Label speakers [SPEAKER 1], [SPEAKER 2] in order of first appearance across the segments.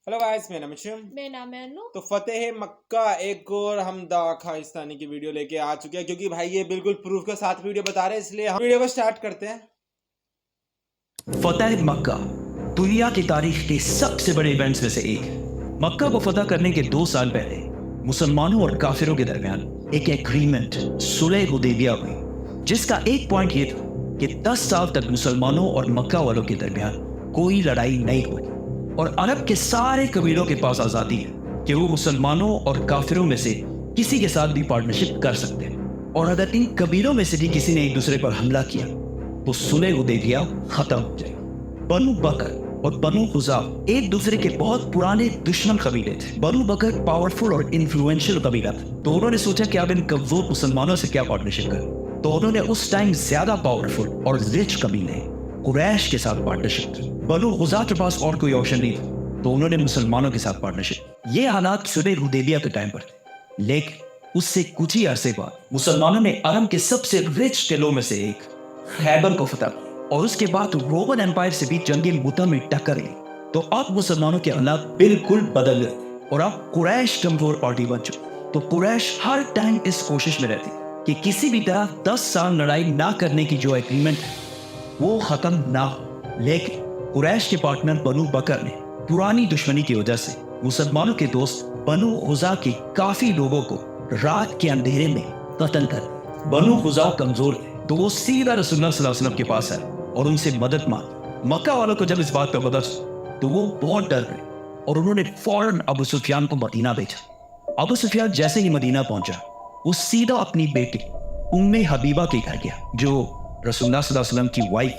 [SPEAKER 1] Hello guys, मेरा mission.
[SPEAKER 2] मेरा नाम है अनु।
[SPEAKER 1] तो फतेह मक्का एक और हम दा खालिस्तानी की वीडियो लेके आ चुके हैं, क्योंकि भाई ये बिल्कुल प्रूफ के साथ वीडियो बता रहे हैं, इसलिए हम वीडियो को स्टार्ट करते हैं।
[SPEAKER 3] फतेह मक्का दुनिया की तारीख के सबसे बड़े इवेंट्स में से एक है। मक्का को फतह करने के 2 साल पहले मुसलमानों और काफिरों के दरमियान एक एग्रीमेंट सुलह हुदैबिया हुई, जिसका एक पॉइंट ये था कि 10 साल तक मुसलमानों और मक्का वालों के दरमियान कोई लड़ाई नहीं हुई और अरब के सारे कबीलों के पास आज़ादी है कि वो मुसलमानों और काफिरों में से किसी के साथ भी पार्टनरशिप कर सकते हैं। और अगर इन कबीलों में से भी किसी ने एक दूसरे पर हमला किया तो सुलह हुदैबिया खत्म हो जाएगी। बनु बकर और बनु खुज़ा एक दूसरे के बहुत पुराने दुश्मन कबीले थे। बनु बकर पावरफुल और इन्फ्लुएंशियल कबीला था, तो उन्होंने सोचा कि अब इन कमजोर मुसलमानों से क्या पार्टनरशिप करें। तो उन्होंने उस टाइम ज्यादा पावरफुल और रिच कबीले कुरैश के साथ पार्टनरशिप की। बनु खुज़ा के पास और कोई ऑप्शन नहीं था, तो उन्होंने मुसलमानों के साथ पार्टनरशिप। ये हालात सुलह हुदैबिया के टाइम पर थे, लेकिन उससे कुछ ही अरसे बाद मुसलमानों ने अरब के सबसे रिच किलों में से एक खैबर को फतह किया और उसके बाद रोमन एम्पायर से भी जंगी मुता में टक्कर ली। तो अब मुसलमानों के हालात बिल्कुल बदल गए और अब कुरैश कमजोर पार्टी बन चुकी। तो कुरैश हर टाइम इस कोशिश में रहती कि किसी भी तरह 10 साल लड़ाई ना करने की जो एग्रीमेंट है वो खत्म ना हो। लेकिन कुरैश के पार्टनर बनु बकर ने पुरानी दुश्मनी की वजह से मुसलमानों के दोस्त बनु खुज़ा के काफी लोगों को रात के अंधेरे में कत्ल कर। बनु खुज़ा कमजोर थे, तो वो सीधा रसूलुल्लाह सल्लल्लाहु अलैहि वसल्लम के पास आए और उनसे मदद मांगी। मक्का वालों को जब इस बात का पता चला तो वो बहुत डर गए और उन्होंने फौरन अबू सुफियान को मदीना भेजा। अबू सुफियान जैसे ही मदीना पहुंचा वो सीधा अपनी बेटी उम्मे हबीबा के घर गया, जो रसूलुल्लाह सल्लल्लाहु अलैहि वसल्लम की वाइफ,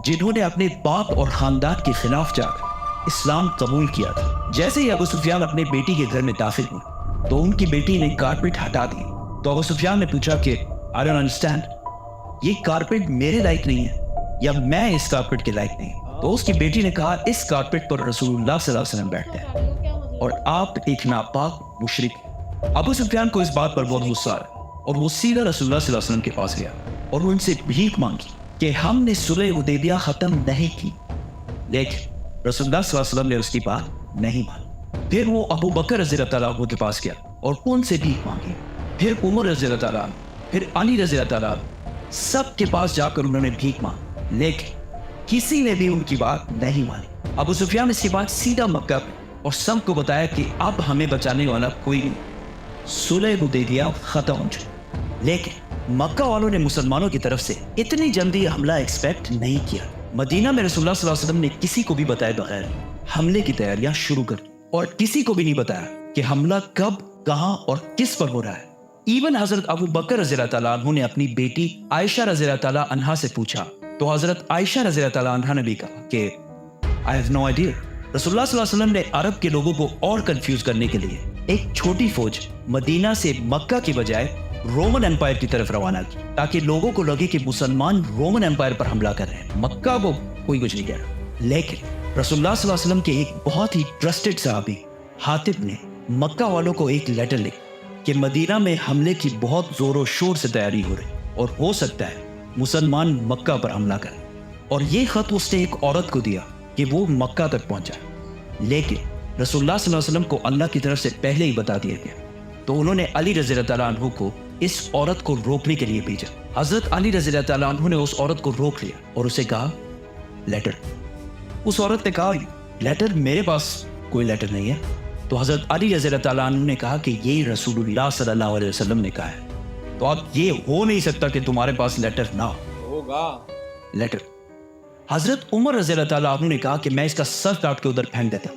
[SPEAKER 3] जिन्होंने अपने बाप और खानदान के खिलाफ जाकर इस्लाम कबूल किया था। जैसे ही अबू सुफियान अपने बेटी के घर में दाखिल हुए तो उनकी बेटी ने कारपेट हटा दी। तो अबू सुफियान ने पूछा कि आई डोंट अंडरस्टैंड, ये कारपेट मेरे लायक नहीं है या मैं इस कारपेट के लायक नहीं। तो उसकी बेटी ने कहा, इस कारपेट पर रसूलुल्लाह सल्लल्लाहु अलैहि वसल्लम बैठते हैं और आप एक नापाक मुशरिक। अबू सुफियान को इस बात पर बहुत गुस्सा आया और वो सीधा रसूलुल्लाह सल्लल्लाहु अलैहि वसल्लम के पास गया और उनसे भीख मांगी कि हमने सुलह हुदैबिया खत्म नहीं की। लेकिन रसूलुल्लाह सल्लल्लाहु अलैहि वसल्लम ने उसकी बात नहीं मानी। फिर वो अबू बकर रज़ियल्लाहु ताला अन्हु के पास गया और उनसे भीख मांगी। फिर उमर रज़ियल्लाहु ताला, फिर अली रज़ियल्लाहु ताला, सब के पास जाकर उन्होंने भीख मांगी, लेकिन किसी ने भी उनकी बात नहीं मानी। अबू सुफियान इसके बाद सीधा मक्का पे और सबको बताया कि अब हमें बचाने वाला कोई नहीं, सुलह हुदैबिया खत्म हो चुकी। लेकिन मक्का वालों ने मुसलमानों की तरफ से इतनी जल्दी हमला एक्सपेक्ट नहीं किया। मदीना में रसूलुल्लाह सल्लल्लाहु अलैहि वसल्लम ने किसी को भी बताए बगैर हमले की तैयारियां शुरू कर और किसी को भी नहीं बताया कि हमला कब, कहां और किस पर हो रहा है। इवन हजरत अबू बकर रज़ियल्लाहु ताला अन्हु ने अपनी बेटी आयशा रज़ियल्लाहु ताला अन्हा से पूछा, तो हजरत आयशा रज़ियल्लाहु ताला अन्हा ने भी कहा कि आई हैव नो आइडिया। रसूलुल्लाह सल्लल्लाहु अलैहि वसल्लम ने अरब के लोगों को और कंफ्यूज करने के लिए एक छोटी फौज मदीना से मक्का की बजाय रोमन एम्पायर की तरफ रवाना की, ताकि लोगों को लगे कि मुसलमान रोमन एम्पायर पर हमला कर रहे हैं, मक्का को कोई कुछ नहीं कह रहा। लेकिन रसूलुल्लाह सल्लल्लाहु अलैहि वसल्लम के एक बहुत ही ट्रस्टेड सहाबी हातिब ने मक्का वालों को एक लेटर लिखा कि मदीना में हमले की बहुत जोरों शोर से तैयारी हो रही और हो सकता है मुसलमान मक्का पर हमला करें। और ये खत उसने एक औरत को दिया कि वो मक्का तक पहुंचा, लेकिन रसूलुल्लाह सल्लल्लाहु अलैहि वसल्लम को अल्लाह की तरफ से पहले ही बता दिया गया। तो उन्होंने अली रज़ियल्लाहु ताला अन्हु को इस औरत को रोकने के लिए भेजा। हजरत अली रज़ियल्लाहु ताला अन्हु ने उस औरत को रोक लिया और उसे कहा, लेटर। उस औरत ने कहा, लेटर? मेरे पास कोई लेटर नहीं है। तो हजरत अली रज़ियल्लाहु ताला अन्हु ने कहा कि ये रसूलुल्लाह सल्लल्लाहु अलैहि वसल्लम ने कहा है, तो अब ये हो नहीं सकता कि तुम्हारे पास लेटर ना
[SPEAKER 1] होगा।
[SPEAKER 3] लेटर। हजरत उमर रज़ियल्लाहु ताला अन्हु ने कहा कि मैं इसका सर काट के उधर फेंक देता,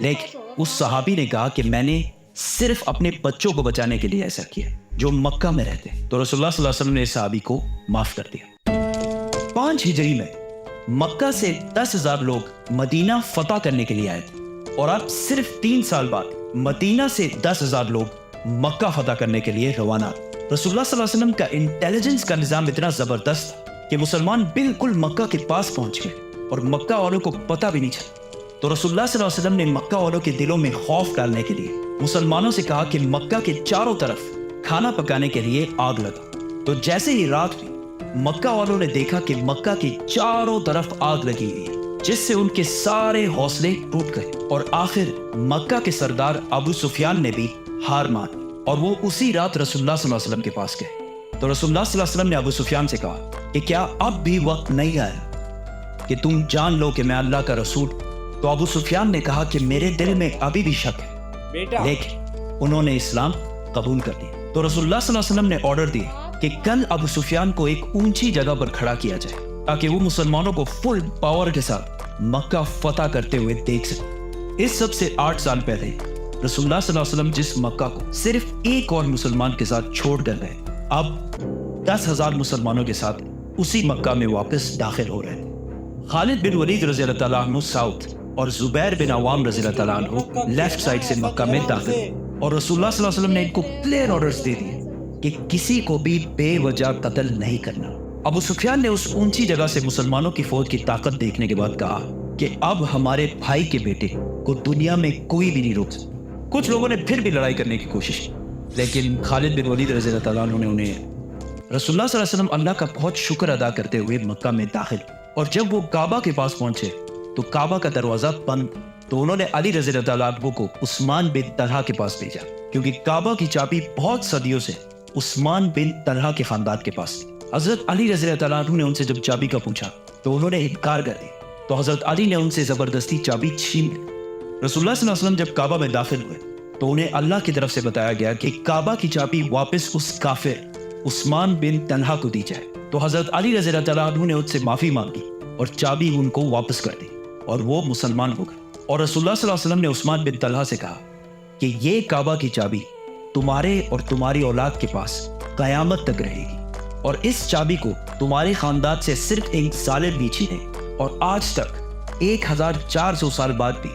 [SPEAKER 3] लेकिन उस सहाबी ने कहा कि मैंने सिर्फ अपने बच्चों को बचाने के लिए ऐसा किया जो मक्का में रहते। तो रसूलुल्लाह सल्लल्लाहु अलैहि वसल्लम ने इस सहाबी को माफ कर दिया। 5 हिजरी में मक्का से 10,000 लोग मदीना फतह करने के लिए आए थे और अब सिर्फ 3 साल बाद मदीना से 10,000 लोग मक्का फतह करने के लिए रवाना। रसूलुल्लाह सल्लल्लाहु अलैहि वसल्लम का इंटेलिजेंस का निजाम इतना जबरदस्त था कि मुसलमान बिल्कुल मक्का के पास पहुंच गए और मक्का वालों को पता भी नहीं चला। तो रसूलुल्लाह सल्लल्लाहु अलैहि वसल्लम ने मक्का वालों के दिलों में खौफ डालने के लिए मुसलमानों से कहा कि मक्का के चारों तरफ खाना पकाने के लिए आग लगा। तो जैसे ही रात हुई, मक्का वालों ने देखा कि मक्का के चारों तरफ आग लगी हुई है, जिससे उनके सारे हौसले टूट गए और आखिर मक्का के सरदार अबू सुफियान ने भी हार मानी और वो उसी रात रसूलुल्लाह सल्लल्लाहु अलैहि वसल्लम के पास गए। तो रसूलुल्लाह सल्लल्लाहु अलैहि वसल्लम ने अबू सुफियान से कहा कि क्या अब भी वक्त नहीं आया कि तुम जान लो कि मैं अल्लाह का रसूल। तो अबू सुफियान ने कहा कि मेरे दिल में अभी भी शक है
[SPEAKER 1] बेटा,
[SPEAKER 3] लेकिन उन्होंने इस्लाम कबूल कर लिया। तो रसूलुल्लाह सल्लल्लाहु अलैहि वसल्लम ने ऑर्डर दिया कि कल अबू सुफियान को एक ऊंची जगह पर खड़ा किया जाए ताकि वो मुसलमानों को फुल पावर के साथ मक्का फतह करते हुए देख सके। इस सब से 8 साल पहले रसूलुल्लाह सल्लल्लाहु अलैहि वसल्लम जिस मक्का को सिर्फ एक और मुसलमान के साथ छोड़ कर गए, अब 10,000 मुसलमानों के साथ उसी मक्का में वापस दाखिल हो रहे हैं। खालिद बिन वलीद रज़ी अल्लाह तआला अन्हु साउथ और जुबैर बिन अवाम रज़ी अल्लाह तआला अन्हु लेफ्ट साइड से मक्का में दाखिल, और रसूलुल्लाह सल्लल्लाहु अलैहि वसल्लम ने इनको क्लियर ऑर्डर्स दे दिए कि किसी को भी बेवजह कत्ल नहीं करना। अबू सुफियान ने उस ऊंची जगह से मुसलमानों की फौज की ताकत देखने के बाद कहा कि अब हमारे भाई के बेटे को दुनिया में कोई भी नहीं रोक सकता। कुछ लोगों ने फिर भी लड़ाई करने की कोशिश की, लेकिन खालिद बिन वलीद रज़ी अल्लाह तआला अन्हु ने उन्हें रसूलुल्लाह सल्लल्लाहु अलैहि वसल्लम अल्लाह का बहुत शुक्र अदा करते हुए मक्का में दाखिल, और जब वो काबा के पास पहुंचे तो काबा का दरवाजा बंद। तो उन्होंने अली रज़ी अल्लाह तआला अन्हु को उस्मान बिन तलहा के पास भेजा, क्योंकि काबा की चाबी बहुत सदियों से उस्मान बिन तलहा के खानदान के पास थी। हजरत अली रज़ी अल्लाह तआला अन्हु ने उनसे जब चाबी का पूछा तो उन्होंने इनकार कर दिया। तो हजरत अली ने उनसे जबरदस्ती चाबी छीन ली। रसूलुल्लाह सल्लल्लाहु अलैहि वसल्लम जब काबा में दाखिल हुए तो उन्हें अल्लाह की तरफ से बताया गया कि काबा की चाबी वापस उस काफिर उस्मान बिन तलहा को दी जाए। तो हजरत अली रज़ी अल्लाह तआला अन्हु ने उससे माफी मांगी और चाबी उनको वापस कर दी और वो मुसलमान हो गए। और रसूलुल्लाह सल्लल्लाहु अलैहि वसल्लम ने उस्मान बिन तलहा से कहा कि ये काबा की चाबी तुम्हारे और तुम्हारी औलाद के पास कयामत तक रहेगी, और इस चाबी को तुम्हारे खानदान से सिर्फ एक जालिम भी छीने, और आज तक 1400 साल बाद भी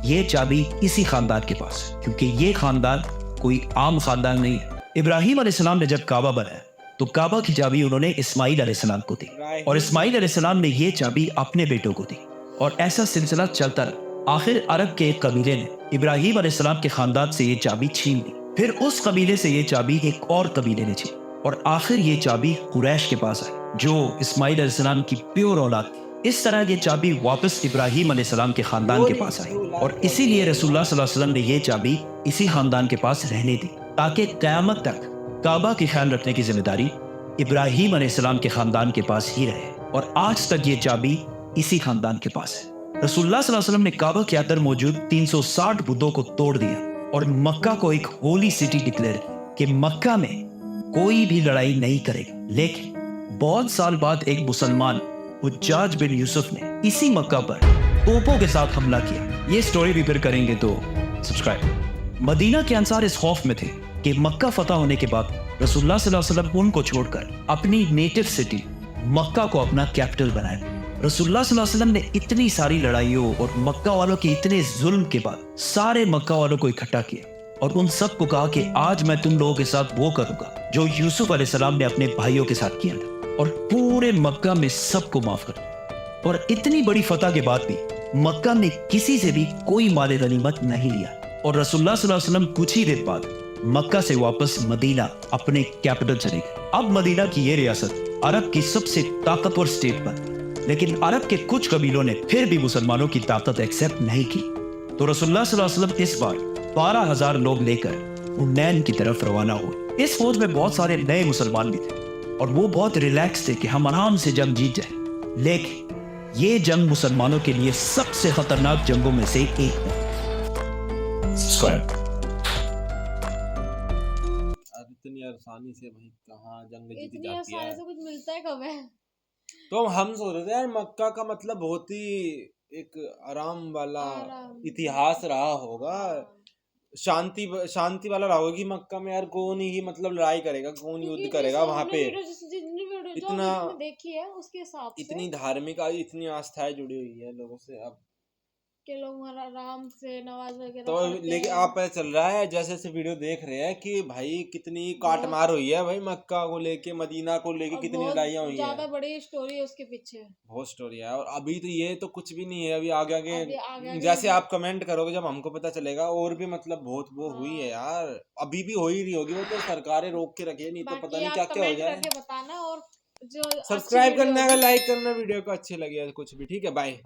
[SPEAKER 3] ये चाबी इसी खानदान के पास, क्योंकि ये खानदान कोई आम खानदान नहीं है। इब्राहिम अलैहिस्सलाम ने जब काबा बनाया तो काबा की चाबी उन्होंने इस्माइल अलैहिस्सलाम को दी, और इस्माइल अलैहिस्सलाम ने ये चाबी अपने बेटों को दी, और ऐसा सिलसिला चलता रहा। आखिर अरब के एक कबीले ने इब्राहिम अलैहिस्सलाम के खानदान से ये चाबी छीन ली, फिर उस कबीले से ये चाबी एक और कबीले ने छीनी, और आखिर ये चाबी कुरैश के पास आई, जो इस्माइल अलैहिस्सलाम की प्योर औलाद थी। इस तरह ये चाबी वापस इब्राहिम अलैहिस्सलाम के खानदान के पास आई, और इसीलिए रसूलुल्लाह सल्लल्लाहु अलैहि वसल्लम ने ये चाबी इसी खानदान के पास रहने दी, ताकि क़यामत तक काबा की ख्याल रखने की जिम्मेदारी इब्राहिम अलैहिस्सलाम के खानदान के पास ही रहे, और आज तक ये चाबी इसी खानदान के पास है। रसूलुल्लाह सल्लल्लाहु अलैहि वसल्लम ने काबा के अंदर मौजूद 360 बुतों को तोड़ दिया और मक्का को एक होली सिटी डिक्लेयर किया कि मक्का में कोई भी लड़ाई नहीं करेगा। लेकिन बहुत साल बाद एक मुसलमान हुज्जाज बिन यूसुफ ने इसी मक्का पर तोपों के साथ हमला किया। ये स्टोरी भी फिर करेंगे, तो सब्सक्राइब। मदीना के अंसार इस खौफ में थे कि मक्का फतह होने के बाद रसूलुल्लाह सल्लल्लाहु अलैहि वसल्लम उनको छोड़कर अपनी नेटिव सिटी मक्का को अपना कैपिटल बनाया। रसूलुल्लाह सल्लल्लाहु अलैहि वसल्लम ने इतनी सारी लड़ाइयों और मक्का वालों के इतने जुल्म के बाद सारे मक्का वालों को इकट्ठा किया और उन सब को कहा कि आज मैं तुम लोगों के साथ वो करूंगा जो यूसुफ अलैहिस्सलाम ने अपने भाइयों के साथ किया था, और पूरे मक्का में सबको माफ कर दिया। और इतनी बड़ी फतह के बाद भी मक्का में किसी से भी कोई माल गनीमत नहीं लिया, और रसूलुल्लाह सल्लल्लाहु अलैहि वसल्लम कुछ ही देर बाद मक्का से वापस मदीना अपने कैपिटल चले गए। अब मदीना की ये रियासत अरब की सबसे ताकतवर स्टेट बन, लेकिन अरब के कुछ कबीलों ने फिर भी मुसलमानों की ताकत एक्सेप्ट नहीं की। तो रसूलुल्लाह सल्लल्लाहु अलैहि वसल्लम इस बार 12,000 लोग लेकर हुनैन की तरफ रवाना हुए। इस फौज में बहुत सारे नए मुसलमान भी थे और वो बहुत रिलैक्स थे कि हम आराम से जंग जीत जाए, लेकिन ये जंग मुसलमानों के लिए सबसे खतरनाक जंगों में से एक है।
[SPEAKER 1] इतनी आसानी से भाई कहाँ जंग जीती
[SPEAKER 2] इतनी
[SPEAKER 1] जाती है।
[SPEAKER 2] आसानी से कुछ मिलता है कब है?
[SPEAKER 1] तो हम सोच रहे थे यार मक्का का मतलब बहुत ही एक आराम वाला इतिहास रहा होगा, शांति वाला रहा होगा कि मक्का में यार कौन ही मतलब लड़ाई करेगा, कौन युद्ध करेगा वहां पे। इतना
[SPEAKER 2] देखी है उसके हिसाब से
[SPEAKER 1] इतनी धार्मिक इतनी आस्थाएं जुड़ी हुई है लोगों से अब
[SPEAKER 2] के लोग आराम से नमाज वगैरह
[SPEAKER 1] तो लेकिन आप पता चल रहा है जैसे जैसे वीडियो देख रहे हैं कि भाई कितनी काट मार हुई है भाई, मक्का को लेके मदीना को लेके कितनी लड़ाइयाँ हुई है।
[SPEAKER 2] ज्यादा बड़ी स्टोरी है उसके पीछे,
[SPEAKER 1] बहुत स्टोरी है। और अभी तो ये तो कुछ भी नहीं है, अभी आगे आगे जैसे आप कमेंट करोगे जब हमको पता चलेगा और भी मतलब बहुत वो हुई है यार, अभी भी हो ही रही होगी, वो तो सरकारें रोक के रखी है, नहीं तो पता नहीं क्या क्या हो जाए।
[SPEAKER 2] बताना और जो
[SPEAKER 1] सब्सक्राइब करना, अगर लाइक करना वीडियो को अच्छे लगे कुछ भी, ठीक है, बाय।